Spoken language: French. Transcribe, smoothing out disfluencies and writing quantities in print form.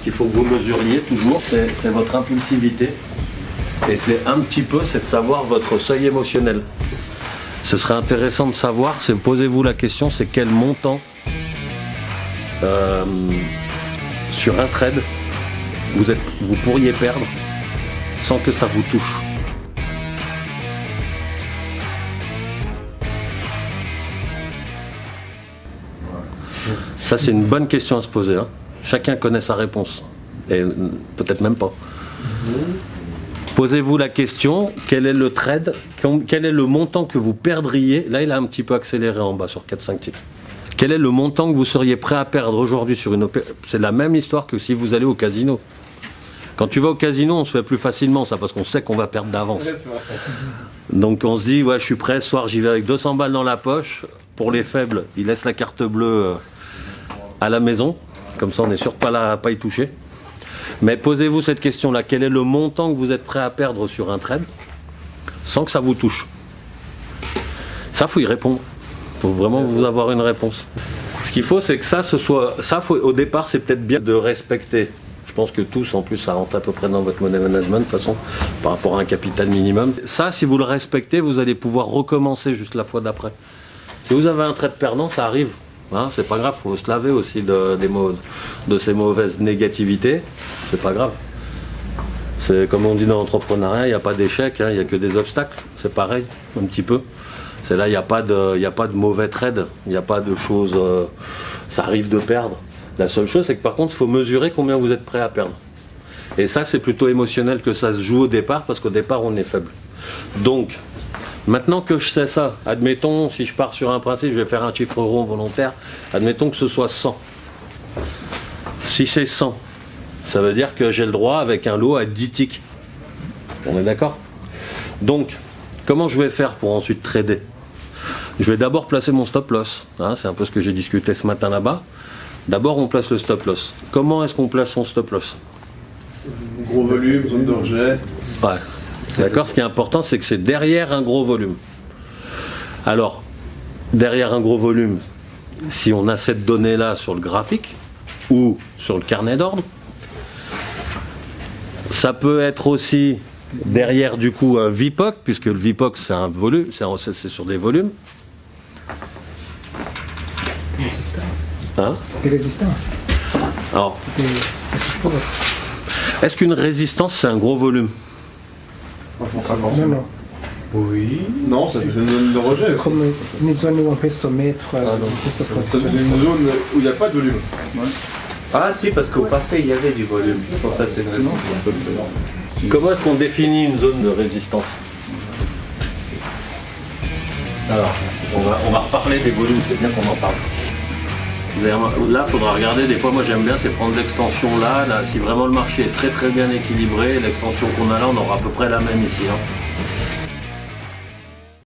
Ce qu'il faut que vous mesuriez toujours, c'est votre impulsivité. Et c'est un petit peu, c'est de savoir votre seuil émotionnel. Ce serait intéressant de savoir, c'est posez-vous la question, c'est quel montant sur un trade vous pourriez perdre sans que ça vous touche. Ça, c'est une bonne question à se poser. Hein. Chacun connaît sa réponse. Et peut-être même pas. Posez-vous la question, quel est le trade, quel est le montant que vous perdriez? Là, il a un petit peu accéléré en bas sur 4-5 titres. Quel est le montant que vous seriez prêt à perdre aujourd'hui sur une opération? C'est la même histoire que si vous allez au casino. Quand tu vas au casino, on se fait plus facilement ça, parce qu'on sait qu'on va perdre d'avance. Donc on se dit, ouais, je suis prêt, ce soir j'y vais avec 200 balles dans la poche. Pour les faibles, ils laissent la carte bleue à la maison. Comme ça, on est sûr de pas y toucher. Mais posez-vous cette question-là. Quel est le montant que vous êtes prêt à perdre sur un trade sans que ça vous touche? Ça, faut y répondre. Il faut vraiment vous avoir une réponse. Ce qu'il faut, c'est que ça, au départ, c'est peut-être bien de respecter. Je pense que tous, en plus, ça rentre à peu près dans votre money management, de toute façon, par rapport à un capital minimum. Ça, si vous le respectez, vous allez pouvoir recommencer juste la fois d'après. Si vous avez un trade perdant, ça arrive. Hein, c'est pas grave, il faut se laver aussi de ces mauvaises négativités. C'est pas grave. C'est comme on dit dans l'entrepreneuriat, il n'y a pas d'échec, il n'y a que des obstacles. C'est pareil, un petit peu. C'est là, il n'y a pas de mauvais trade, il n'y a pas de choses. Ça arrive de perdre. La seule chose, c'est que par contre, il faut mesurer combien vous êtes prêt à perdre. Et ça, c'est plutôt émotionnel que ça se joue au départ, parce qu'au départ, on est faible. Donc, maintenant que je sais ça, admettons, si je pars sur un principe, je vais faire un chiffre rond volontaire, admettons que ce soit 100. Si c'est 100, ça veut dire que j'ai le droit avec un lot à 10 ticks. On est d'accord? Donc, comment je vais faire pour ensuite trader? Je vais d'abord placer mon stop loss. Hein, c'est un peu ce que j'ai discuté ce matin là-bas. D'abord, on place le stop loss. Comment est-ce qu'on place son stop loss? Gros volume, zone de rejet. Ouais. D'accord, ce qui est important, c'est que c'est derrière un gros volume. Alors, derrière un gros volume, si on a cette donnée-là sur le graphique ou sur le carnet d'ordre, ça peut être aussi derrière du coup un VPOC, puisque le VPOC c'est un volume, c'est sur des volumes. Résistance. Hein? Des résistances. Alors, Des supports. est-ce qu'une résistance c'est un gros volume? Pas forcément. Non, non. Oui. Non, ça fait une zone de rejet. Comme une zone où on peut se mettre, on peut se Ça fait positionner. une zone où il n'y a pas de volume. Ouais. Ah si, parce qu'au passé il y avait du volume. C'est pour ça que c'est une raison. Comment est-ce qu'on définit une zone de résistance? Alors, on va reparler des volumes, c'est bien qu'on en parle. Là, il faudra regarder, des fois moi j'aime bien, c'est prendre l'extension là, si vraiment le marché est très très bien équilibré, l'extension qu'on a là, on aura à peu près la même ici. Hein.